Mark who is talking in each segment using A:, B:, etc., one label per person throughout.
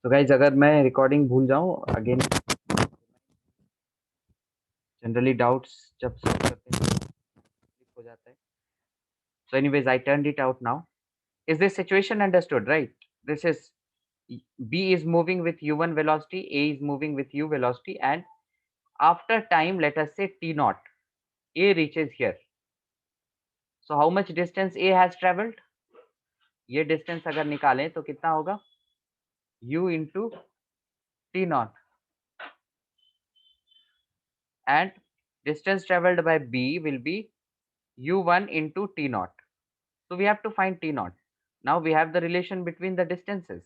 A: तो गाइज अगर मैं रिकॉर्डिंग भूल जाऊं अगेन, जनरली डाउट्स जब सॉल्व करते हैं click हो जाता है. So anyways, I turned it out now. Is this situation understood, right? This is B is moving with u1 velocity, A is moving with u velocity, and after time, let us say t naught, A reaches here. So how much distance A has traveled? ये distance अगर निकालें तो कितना होगा? U into t naught, and distance traveled by B will be u1 into t naught. So we have to find t naught. Now we have the relation between the distances.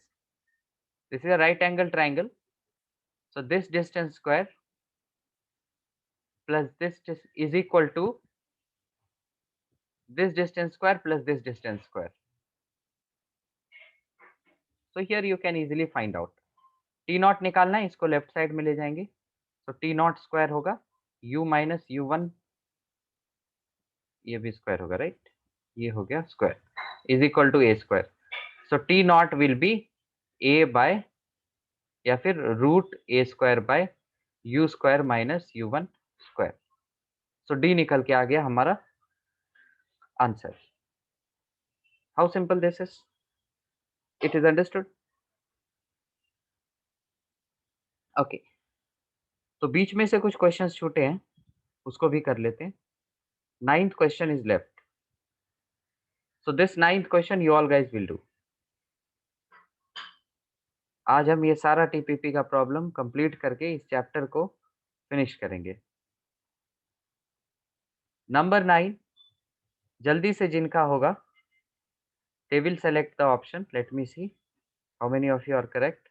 A: This is a right angle triangle. So this distance square plus this is equal to this distance square plus this distance square. So here you can easily find out. T naught निकालना है, इसको left side में ले जाएंगे. So T naught square होगा u minus u1, ये भी square होगा, राइट? ये हो गया square is equal to a square. So T naught will be a by या फिर root a square by u square minus u1 square. So D निकल के आ गया हमारा answer. How simple this is. It is understood. Okay, तो बीच में से कुछ क्वेश्चंस छूटे हैं, उसको भी कर लेते हैं. 9th question is left. So this 9th question you all guys will do. आज हम ये सारा टीपीपी का प्रॉब्लम कंप्लीट करके इस चैप्टर को फिनिश करेंगे. नंबर 9, जल्दी से जिनका होगा they will select the option. Let me see how many of you are correct.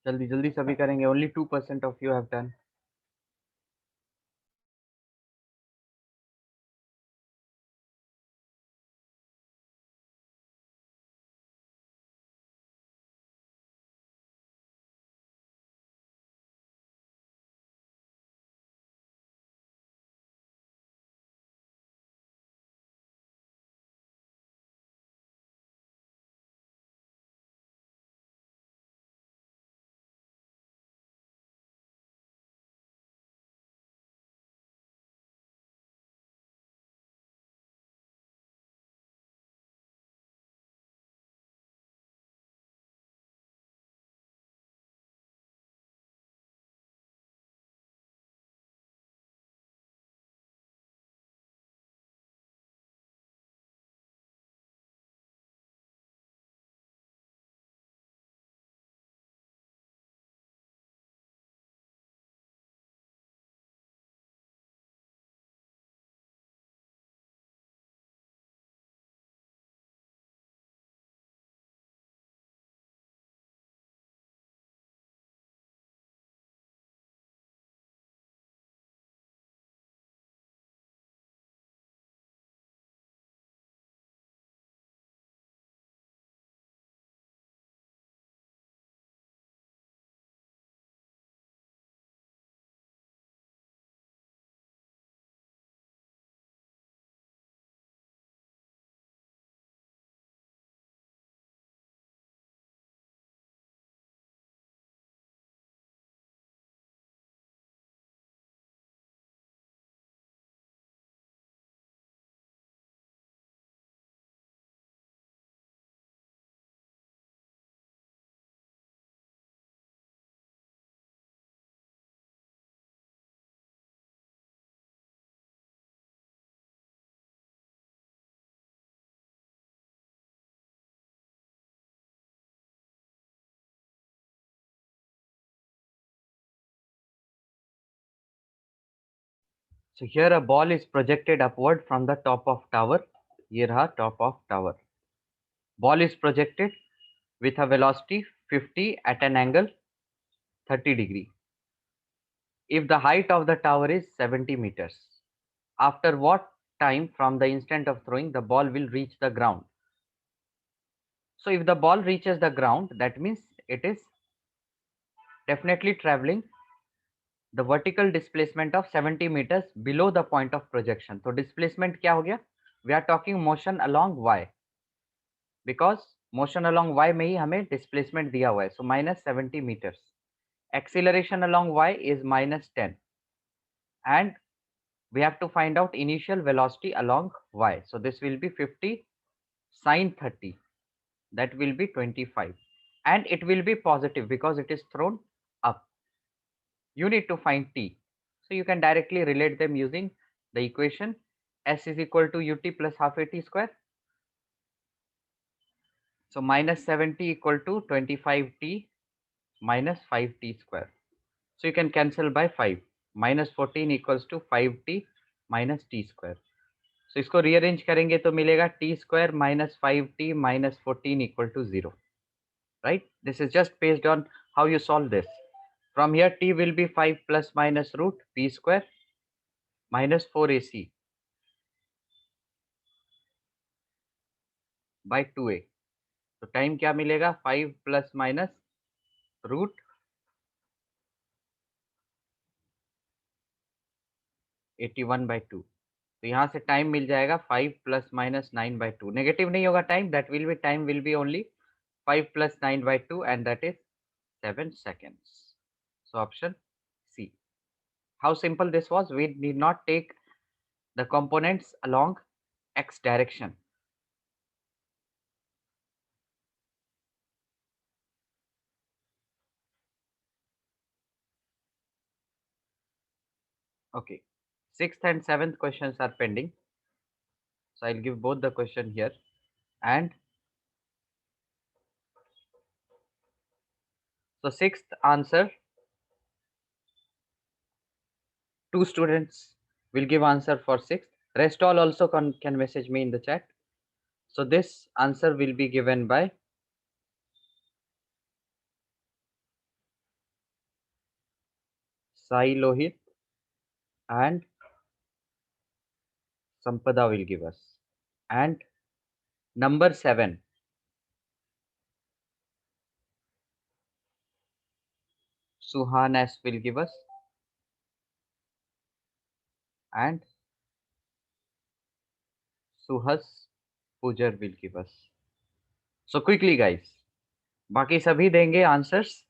A: जल्दी जल्दी सभी करेंगे. Only 2% of you have done. So here a ball is projected upward from the top of tower. ये रहा top of tower. Ball is projected with a velocity 50 at an angle 30 degree. If the height of the tower is 70 meters, after what time from the instant of throwing the ball will reach the ground? So if the ball reaches the ground, that means it is definitely traveling the vertical displacement of 70 meters below the point of projection. तो displacement क्या हो गया? We are talking motion along y, because motion along y में ही हमें displacement दिया हुआ है. So minus 70 meters. Acceleration along y is minus 10, and we have to find out initial velocity along y. So this will be 50 sine 30. That will be 25, and it will be positive because it is thrown up. You need to find t. So you can directly relate them using the equation s is equal to ut plus half at square. So minus 70 equal to 25t minus 5t square. So you can cancel by 5. Minus 14 equals to 5t minus t square. So इसको rearrange करेंगे तो मिलेगा t square minus 5t minus 14 equal to 0. Right? This is just based on how you solve this. From here t will be 5 plus minus root p square minus 4ac by 2a. तो time क्या मिलेगा? 5 plus minus root 81 by 2. तो यहाँ से time मिल जाएगा 5 plus minus 9 by 2. Negative नहीं होगा time, that will be time will be only 5 plus 9 by 2, and that is 7 seconds. So option C. How simple this was. We need not take the components along x direction. Okay. 6th and 7th questions are pending. So I'll give both the question here. And so 6th answer, 2 students will give answer for 6th. Rest all also can message me in the chat. So this answer will be given by Sai Lohit, and Sampada will give us. And number 7, Suhan S will give us. And Suhas Pujar will give us. So quickly guys, बाकी सभी देंगे answers.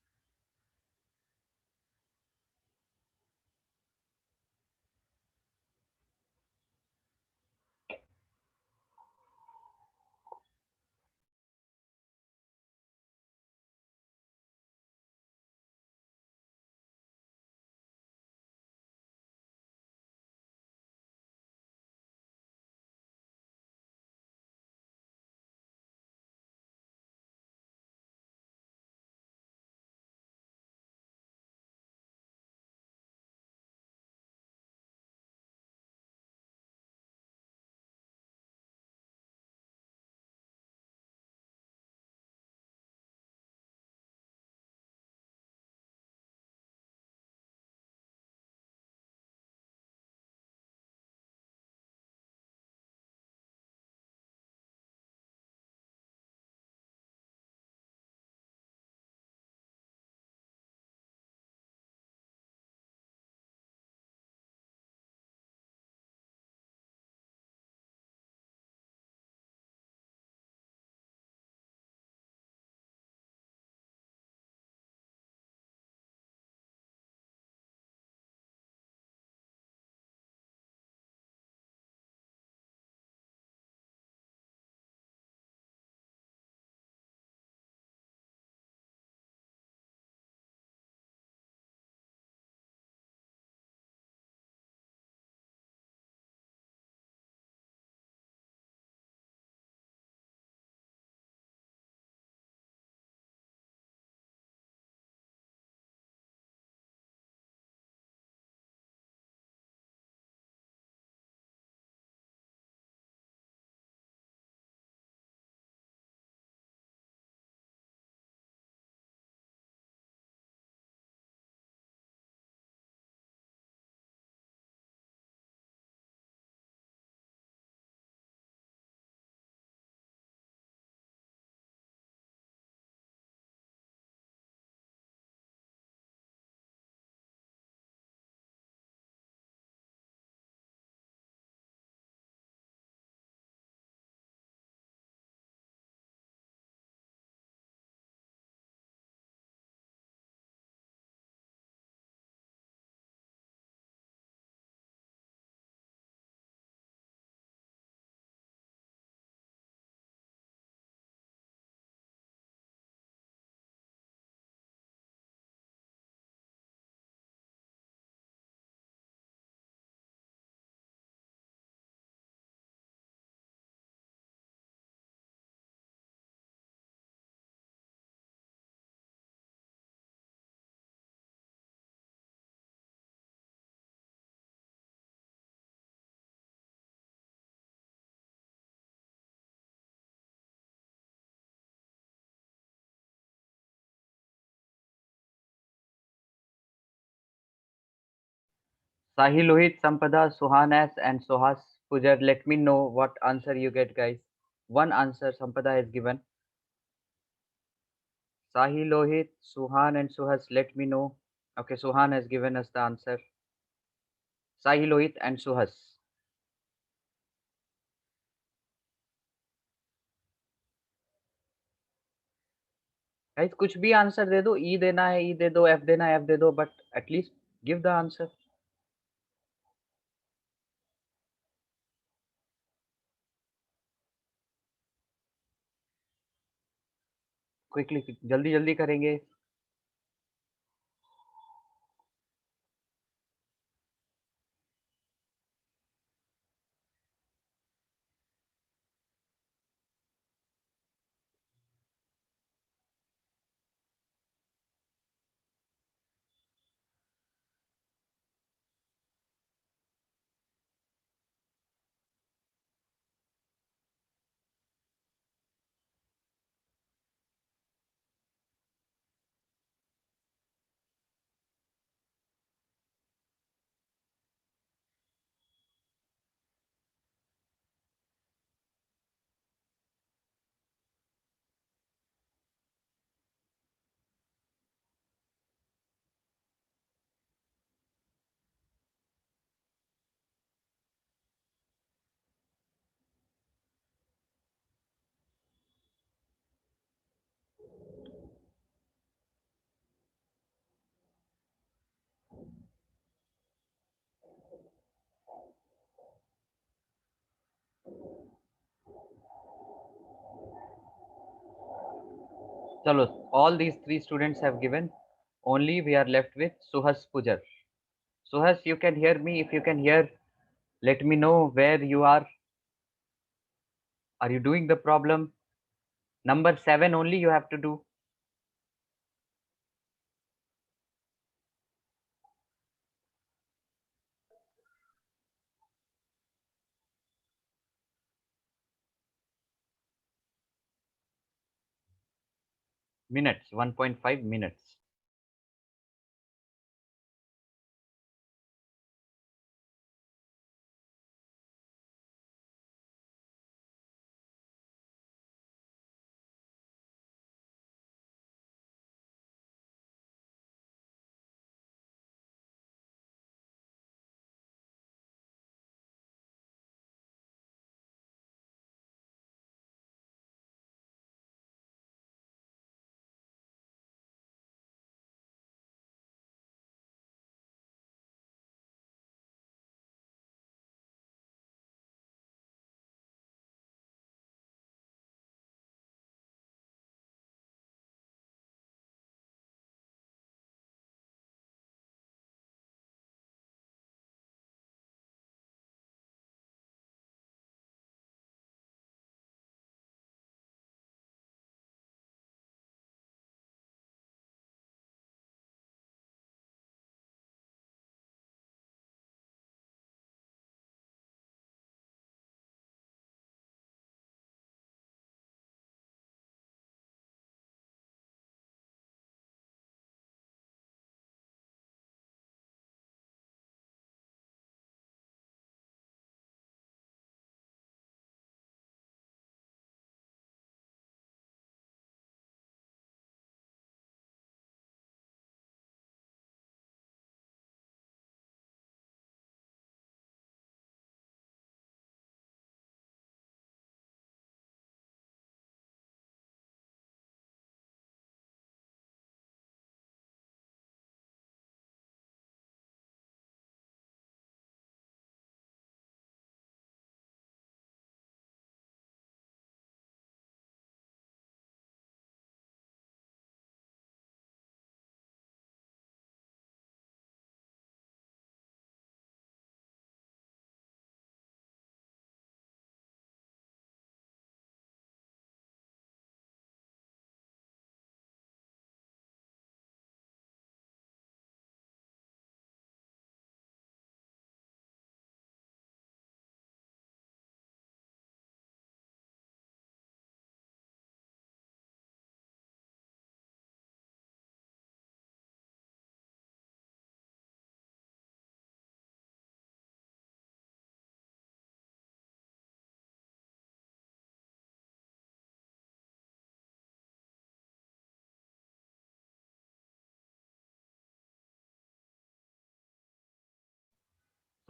A: Sahil Lohit, Sampada, Suhanas, and Sohas Pujar. Let me know what answer you get, guys. One answer Sampada has given. Sahil Lohit, Suhan, and Suhas. Let me know. Okay, Suhan has given us the answer. Sahil Lohit and Suhas. Guys, कुछ भी answer दे दो. E देना है E दे दो, F देना है F दे दो, but at least give the answer. Quickly, जल्दी जल्दी करेंगे. चलो, all these three students have given. Only we are left with Suhas Pujar. Suhas, you can hear me. If you can hear, let me know where you are. Are you doing the problem? Number 7 only you have to do. Minutes, 1.5 minutes.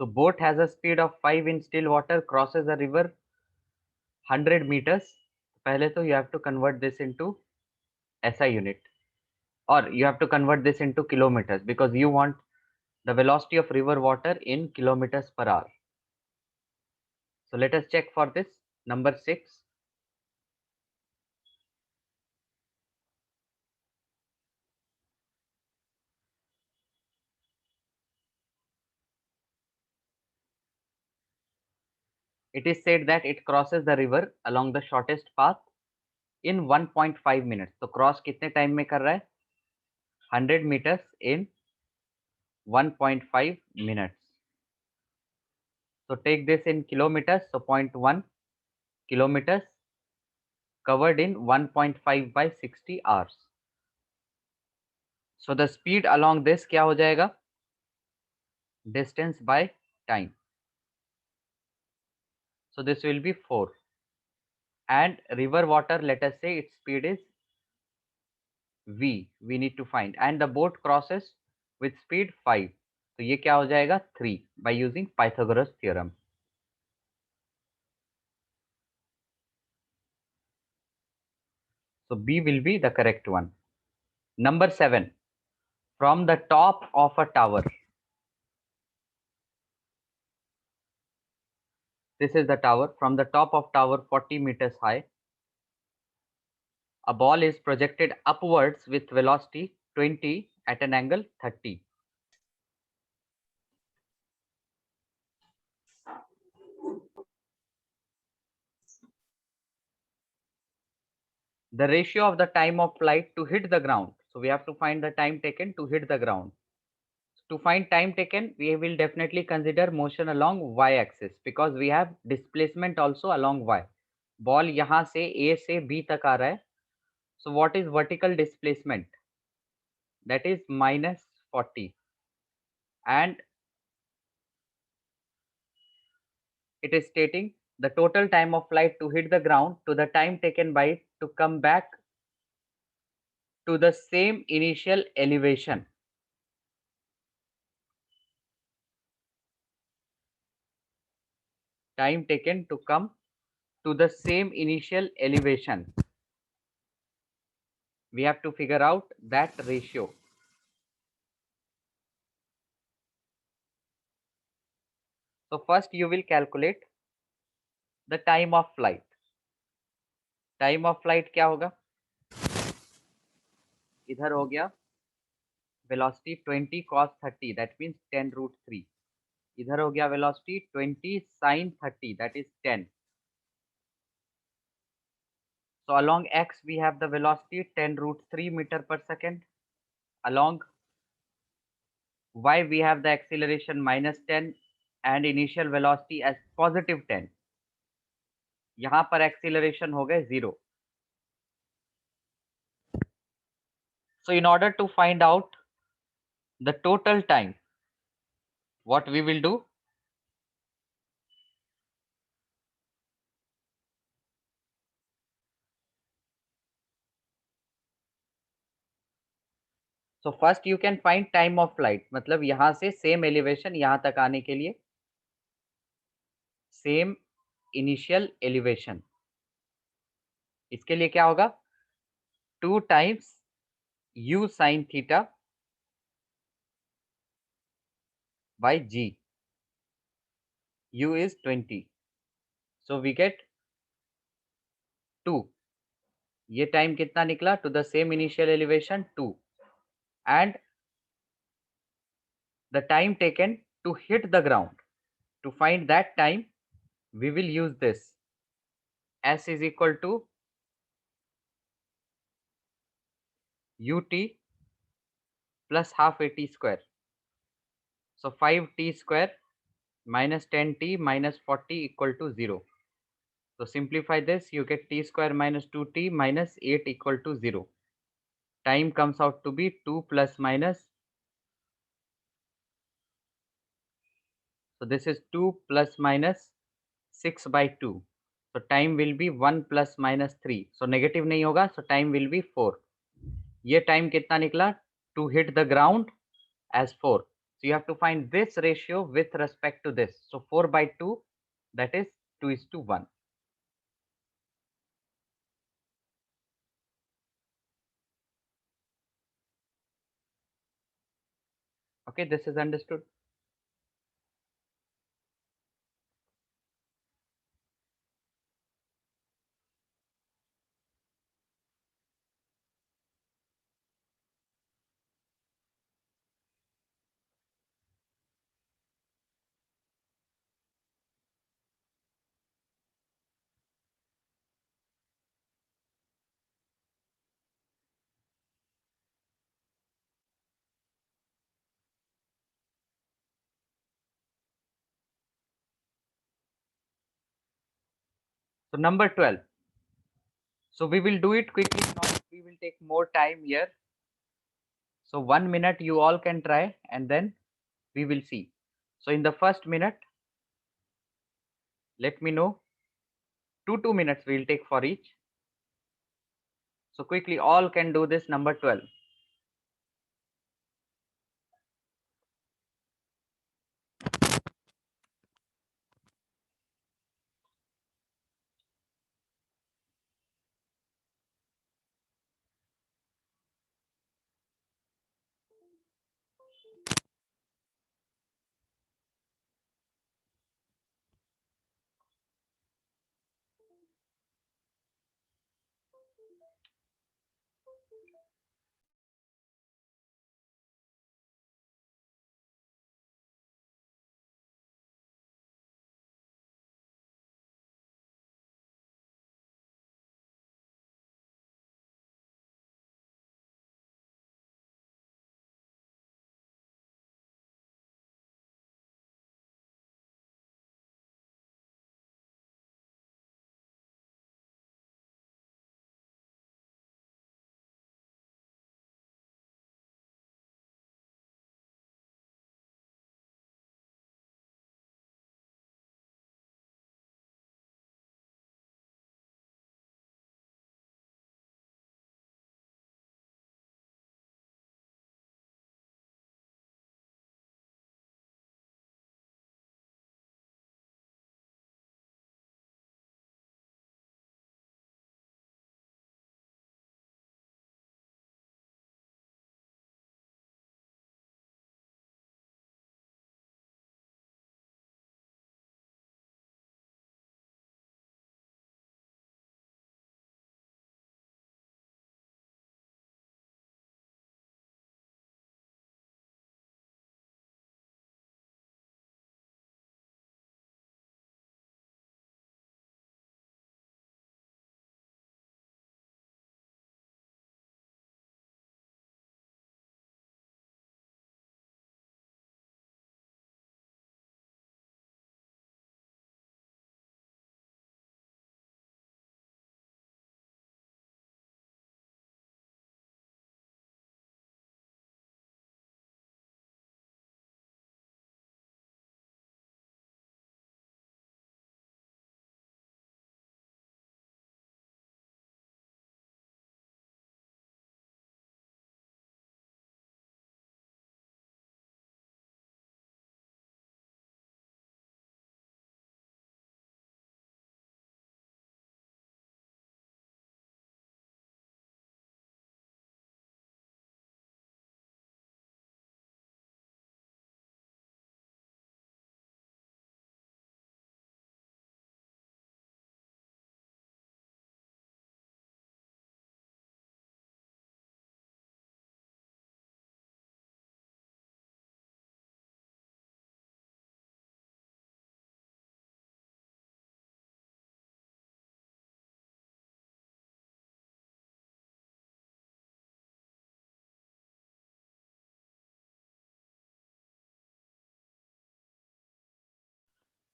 A: So boat has a speed of 5 in still water, crosses a river 100 meters. पहले तो you have to convert this into SI unit, or you have to convert this into kilometers, because you want the velocity of river water in kilometers per hour. So let us check for this. Number 6. It is said that it crosses the river along the shortest path in 1.5 minutes. तो cross कितने time में कर रहा है? 100 meters in 1.5 minutes. So take this in kilometers. So 0.1 kilometers covered in 1.5 by 60 hours. So the speed along this क्या हो जाएगा? Distance by time. So this will be 4. And river water, let us say its speed is V. We need to find. And the boat crosses with speed 5. तो ये क्या हो जाएगा? 3 by using Pythagoras theorem. So B will be the correct one. Number 7. From the top of a tower. This is the tower. From the top of tower 40 meters high, a ball is projected upwards with velocity 20 at an angle 30. The ratio of the time of flight to hit the ground. So we have to find the time taken to hit the ground. To find time taken, we will definitely consider motion along y-axis, because we have displacement also along y. Ball यहाँ से A से B तक आ रहा है. So what is vertical displacement? That is minus 40. And it is stating the total time of flight to hit the ground to the time taken by it to come back to the same initial elevation. Time taken to come to the same initial elevation. We have to figure out that ratio. So first you will calculate the time of flight. Time of flight क्या होगा? इधर हो गया velocity 20 cos 30, that means 10 root 3. इधर हो गया velocity 20 sin 30, that is 10. So along x we have the velocity 10 root 3 meter per second. Along y we have the acceleration minus 10 and initial velocity as positive 10. यहाँ पर acceleration हो गए 0. So in order to find out the total time, what we will do? So first you can find time of flight. मतलब यहाँ से same elevation यहाँ तक आने के लिए same initial elevation. इसके लिए क्या होगा? 2 times u sin theta by g. U is 20. So we get 2. ये टाइम कितना निकला? To the same initial elevation 2. And the time taken to hit the ground. To find that time, we will use this. S is equal to ut plus half at square. So 5t square minus 10t minus 40 equal to 0. So simplify this, you get t square minus 2t minus 8 equal to 0. Time comes out to be 2 plus minus. So this is 2 plus minus 6 by 2. So time will be 1 plus minus 3. So negative नहीं होगा, so time will be 4. ये time कितना निकला? To hit the ground as 4. So you have to find this ratio with respect to this. So 4/2, that is 2:1. Okay, this is understood. So number 12. So we will do it quickly now. We will take more time here. So 1 minute you all can try and then we will see. So in the first minute, let me know. 2 minutes we will take for each. So quickly all can do this number 12.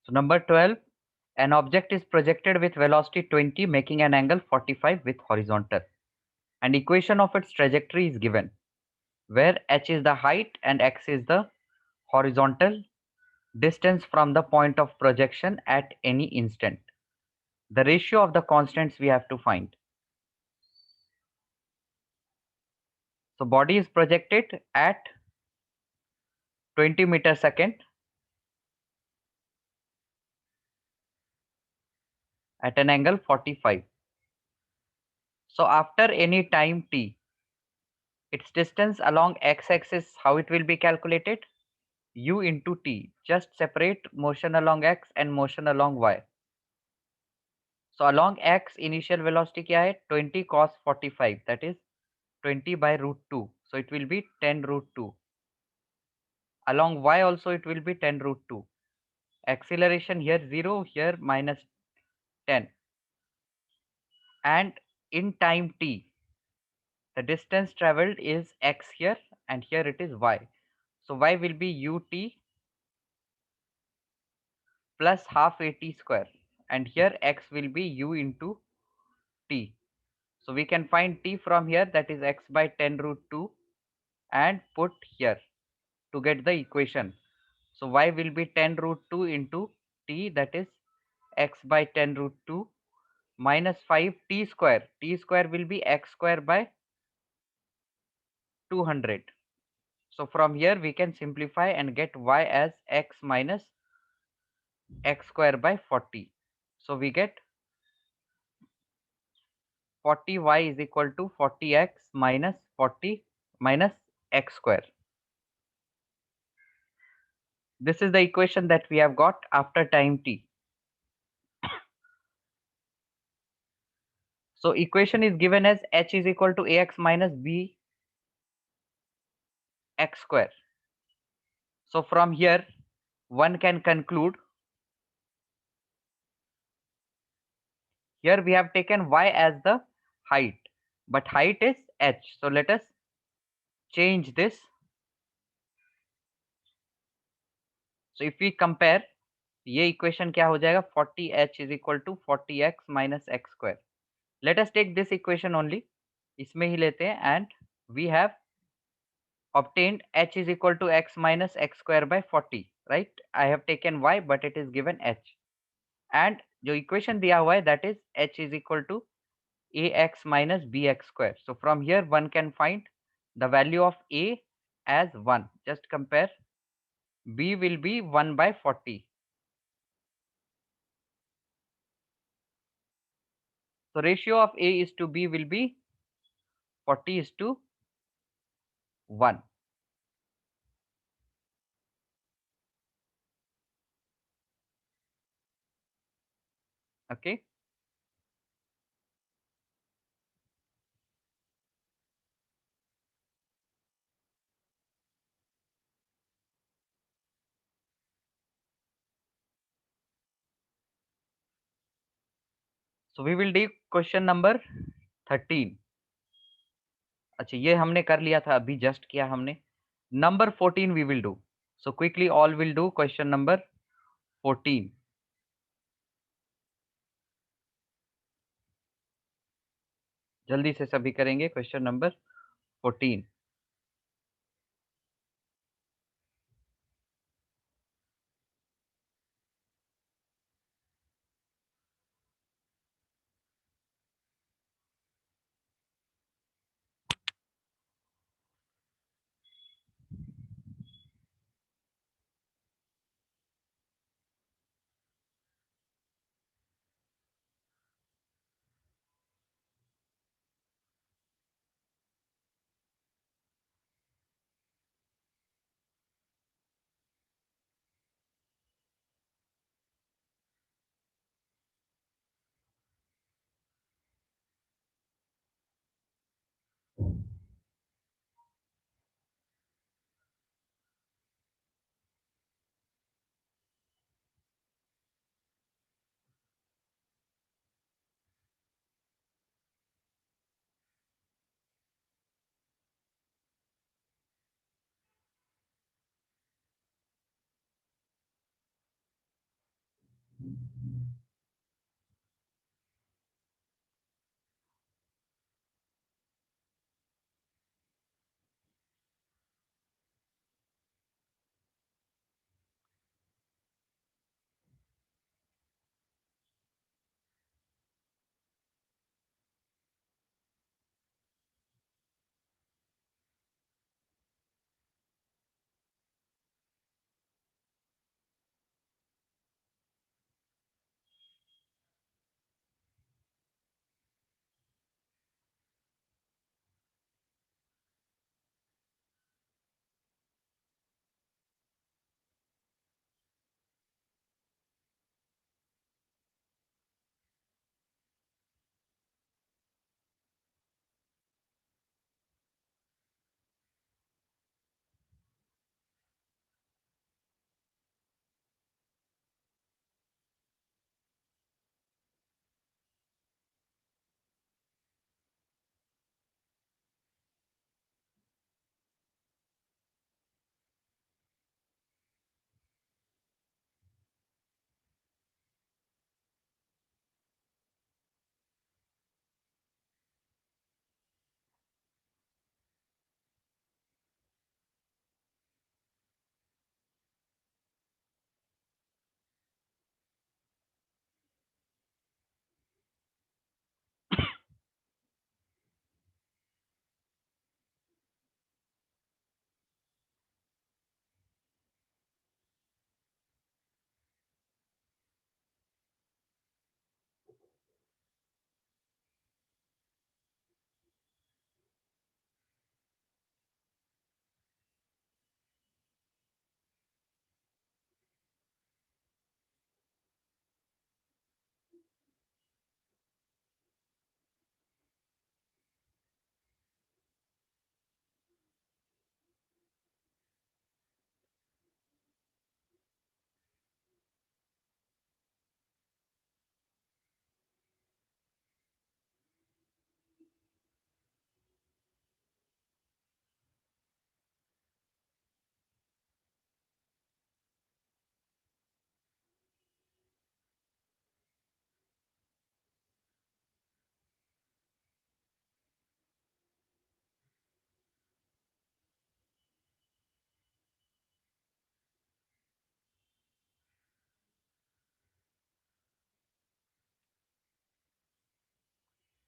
A: So number 12, an object is projected with velocity 20 making an angle 45 with horizontal. And equation of its trajectory is given, where h is the height and x is the horizontal distance from the point of projection at any instant. The ratio of the constants we have to find. So body is projected at 20 meter second at an angle 45. So after any time t, its distance along x-axis, how it will be calculated? U into t. Just separate motion along x and motion along y. So along x, initial velocity क्या है? 20 cos 45, that is 20 by root 2. So it will be 10 root 2. Along y also it will be 10 root 2. Acceleration here 0, here minus 10. And in time t, the distance traveled is x here and here it is y. So y will be ut plus half at square and here x will be u into t. So we can find t from here, that is x by 10 root 2, and put here to get the equation. So y will be 10 root 2 into t, that is x by 10 root 2 minus 5 t square. T square will be x square by 200. So from here we can simplify and get y as x minus x square by 40. So we get 40y is equal to 40x minus 40 minus x square. This is the equation that we have got after time t. So equation is given as h is equal to ax minus b x square. So from here one can conclude, here we have taken y as the height, but height is h. So let us change this. So if we compare, ये equation क्या हो जाएगा? 40h is equal to 40x minus x square. Let us take this equation only. इसमें ही लेते हैं, and we have obtained h is equal to x minus x square by 40, right? I have taken y, but it is given h. And जो equation दिया हुआ है, that is h is equal to ax minus bx square. So from here one can find the value of a as 1. Just compare. B will be 1 by 40. So ratio of a is to b will be 40 is to 1. Okay. So we will do question number 13. अच्छा, ये हमने कर लिया था, अभी just किया हमने. Number 14 we will do. So quickly all will do question number 14. जल्दी से सभी करेंगे question number 14.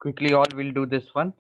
A: Quickly, all will do this one.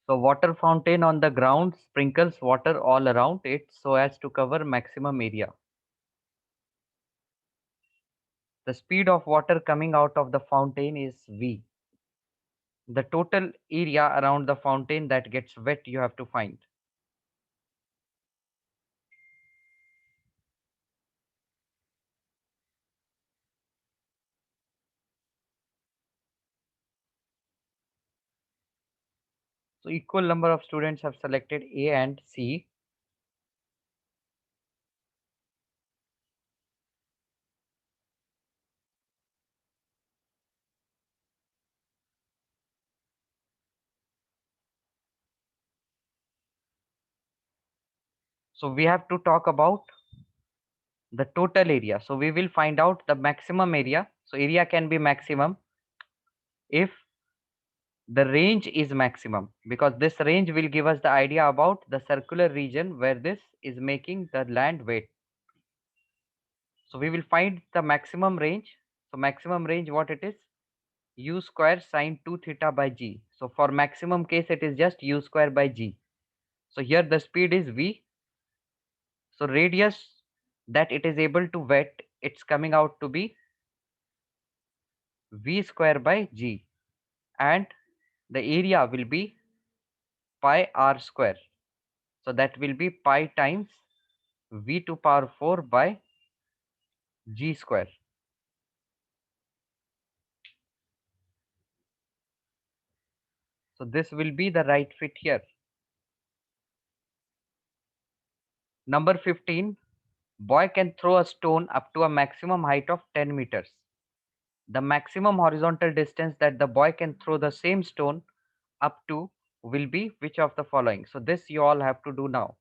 A: So water fountain on the ground sprinkles water all around it so as to cover maximum area. The speed of water coming out of the fountain is V. The total area around the fountain that gets wet you have to find. So equal number of students have selected A and C. So we have to talk about the total area. So we will find out the maximum area. So area can be maximum if the range is maximum, because this range will give us the idea about the circular region where this is making the land wet. So we will find the maximum range. So maximum range, what it is? U square sine 2 theta by g. So for maximum case, it is just u square by g. So here the speed is v. So radius that it is able to wet, it's coming out to be v square by g, and the area will be pi r square. So that will be pi times v to power 4 by g square. So this will be the right fit here. Number 15, boy can throw a stone up to a maximum height of 10 meters. The maximum horizontal distance that the boy can throw the same stone up to will be which of the following? So this you all have to do now.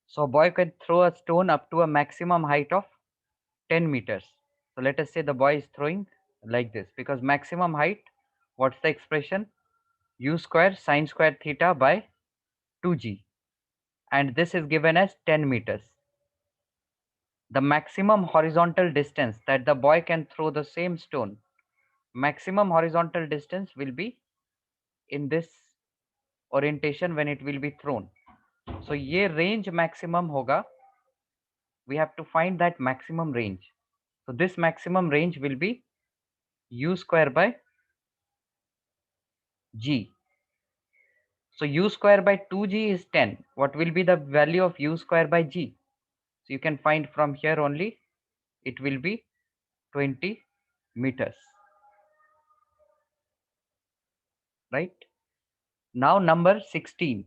A: So a boy can throw a stone up to a maximum height of 10 meters. So let us say the boy is throwing like this, because maximum height, what's the expression? U square sine square theta by 2g, and this is given as 10 meters. The maximum horizontal distance that the boy can throw the same stone, maximum horizontal distance will be in this orientation when it will be thrown. So ये range maximum होगा, we have to find that maximum range. So this maximum range will be u square by g. So u square by 2g is 10. What will be the value of u square by g? So you can find from here only, it will be 20 meters, right? Now number 16.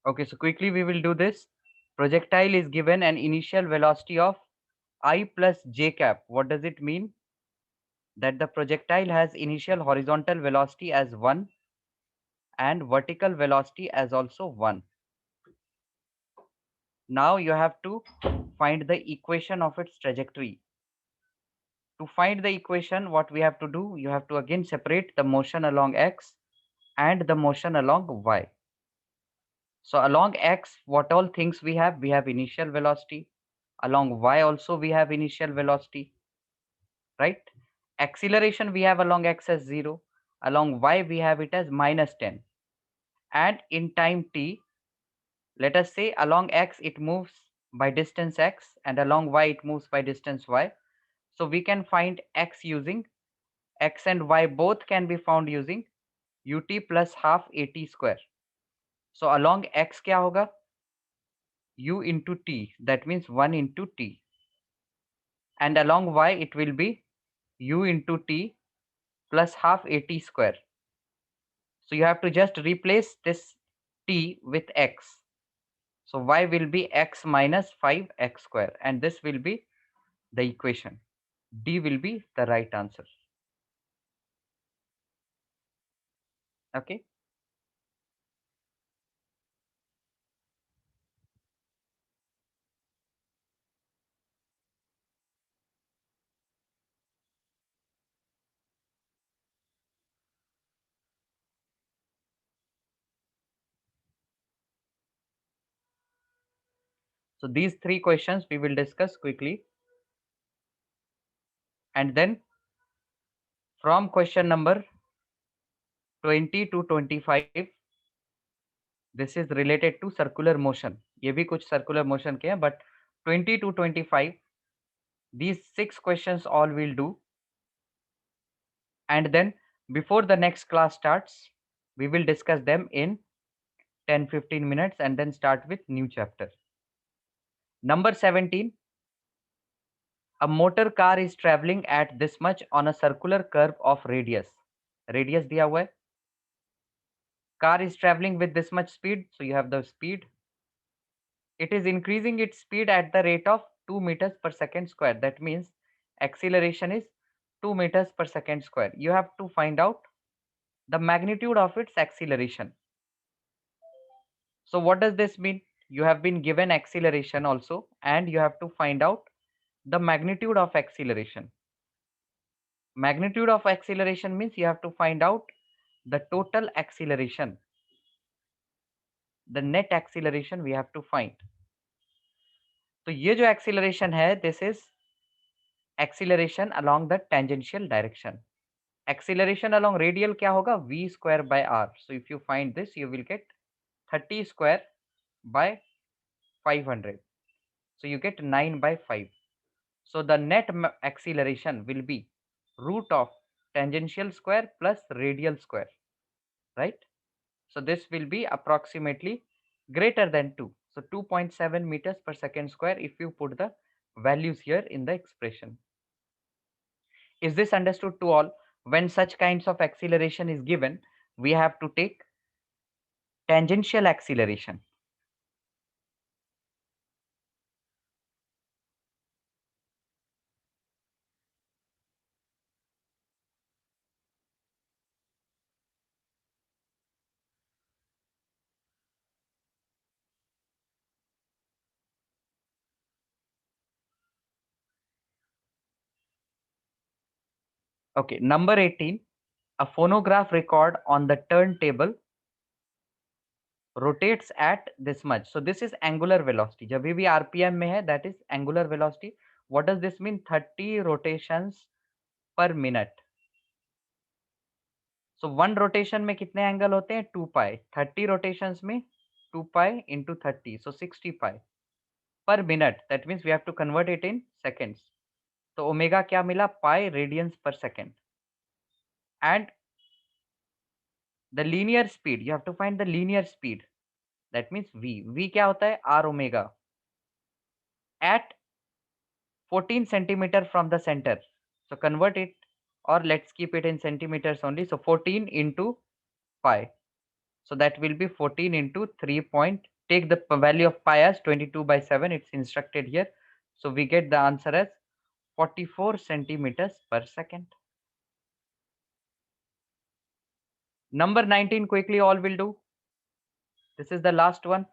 A: Okay, so quickly we will do this. Projectile is given an initial velocity of I plus j cap. What does it mean? That the projectile has initial horizontal velocity as 1 and vertical velocity as also 1. Now you have to find the equation of its trajectory. To find the equation, what we have to do, you have to again separate the motion along x and the motion along y. So along x, what all things we have? We have initial velocity. Along y also we have initial velocity, right? Acceleration we have along x as 0. Along y we have it as -10. And in time t, let us say along x it moves by distance x and along y it moves by distance y. So we can find x using x and y both can be found using ut plus half at square. So along x क्या होगा? U into t, that means 1 into t. And along y it will be u into t plus half at square. So you have to just replace this t with x. So y will be x minus 5x square, and this will be the equation. D will be the right answer. Okay. So these three questions we will discuss quickly. And then from question number 20 to 25, this is related to circular motion. ये भी कुछ circular motion के हैं, but 20 to 25, these 6 questions all will do. And then before the next class starts, we will discuss them in 10-15 minutes and then start with new chapter. Number 17, a motor car is traveling at this much on a circular curve of radius. Radius दिया हुआ है. Car is traveling with this much speed, so you have the speed. It is increasing its speed at the rate of 2 meters per second square. That means acceleration is 2 meters per second square. You have to find out the magnitude of its acceleration. So what does this mean? You have been given acceleration also, and you have to find out the magnitude of acceleration. Magnitude of acceleration means you have to find out the total acceleration. The net acceleration we have to find. तो ये जो acceleration है, this is acceleration along the tangential direction. Acceleration along radial क्या होगा? V square by r. So if you find this, you will get 30 square by 500. So you get 9 by 5. So the net acceleration will be root of tangential square plus radial square, right? So this will be approximately greater than 2. So 2.7 meters per second square if you put the values here in the expression. Is this understood to all? When such kinds of acceleration is given, we have to take tangential acceleration. Okay, number 18, a phonograph record on the turntable rotates at this much. So this is angular velocity. जब भी RPM में है, that is angular velocity. What does this mean? 30 rotations per minute. So one rotation में कितने angle होते हैं? 2 pi. 30 rotations में 2 pi into 30. So 60 pi per minute. That means we have to convert it in seconds. तो omega क्या मिला? Pi radians per second. And the linear speed, you have to find the linear speed. That means v. V क्या होता है? R omega. At 14 centimeter from the center. So convert it, or let's keep it in centimeters only. So 14 into pi. So that will be 14 into 3.5. take the value of pi as 22/7. It's instructed here. So we get the answer as 44 centimeters per second. Number 19, quickly all will do. This is the last one.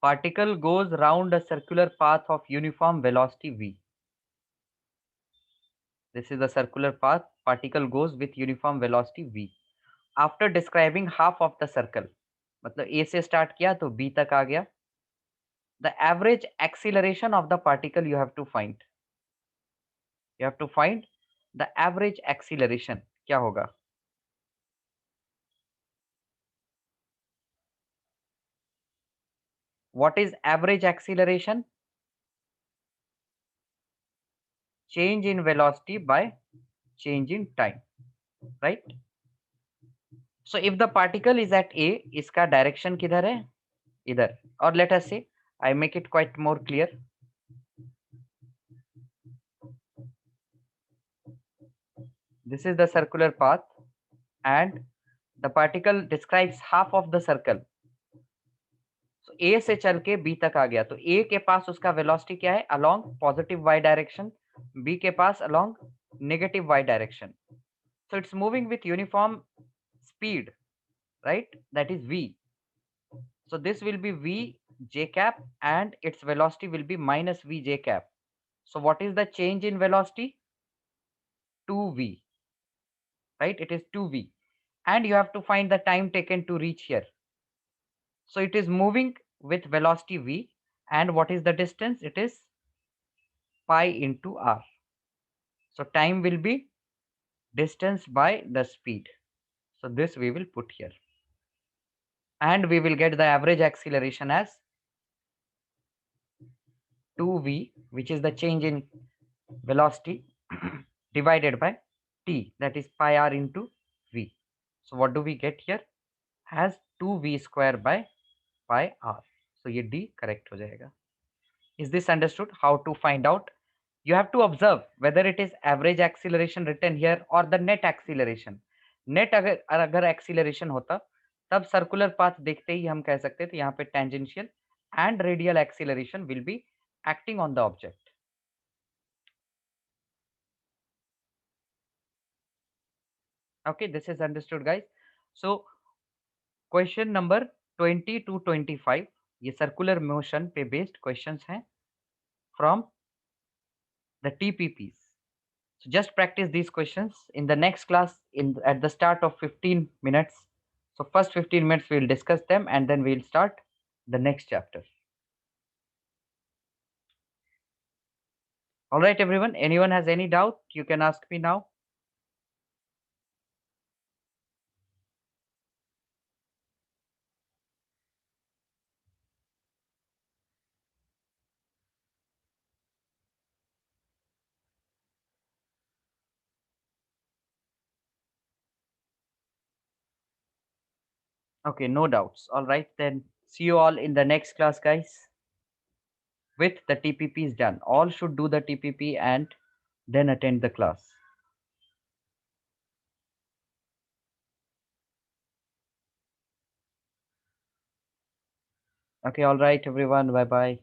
A: Particle goes round a circular path of uniform velocity v. This is the circular path. Particle goes with uniform velocity v. After describing half of the circle, मतलब A से start किया तो B तक आ गया. The average acceleration of the particle you have to find. You have to find the average acceleration. क्या होगा? What is average acceleration? Change in velocity by change in time, right? So if the particle is at A, इसका direction किधर है? इधर. Or let us say, I make it quite more clear. This is the circular path and the particle describes half of the circle. So A से चल के B तक आ गया तो A के पास उसका velocity क्या है? Along positive y direction. B के पास along negative y direction. So it's moving with uniform speed, right? That is v. So this will be v j cap and its velocity will be minus v j cap. So what is the change in velocity? 2v, right? It is 2v. And you have to find the time taken to reach here. So it is moving with velocity v. And what is the distance? It is pi into r. So time will be distance by the speed. So this we will put here. And we will get the average acceleration as 2v, which is the change in velocity divided by t, that is pi r into v. So what do we get here? As 2v square by pi r. So ये d correct हो जाएगा. Is this understood? How to find out? You have to observe whether it is average acceleration written here or the net acceleration. Net अगर acceleration होता तब circular path देखते ही हम कह सकते थे यहाँ पे tangential and radial acceleration will be acting on the object. Okay, this is understood guys. So question number 20 to 25 ये सर्कुलर मोशन पे बेस्ड क्वेश्चंस हैं from the TPPs. So just practice these questions in the next class at the start of 15 minutes. So first 15 minutes we will discuss them and then we will start the next chapter. All right everyone, anyone has any doubt you can ask me now. Okay, no doubts. All right, then see you all in the next class guys. With the TPP is done, all should do the TPP and then attend the class. Okay, all right everyone, bye bye.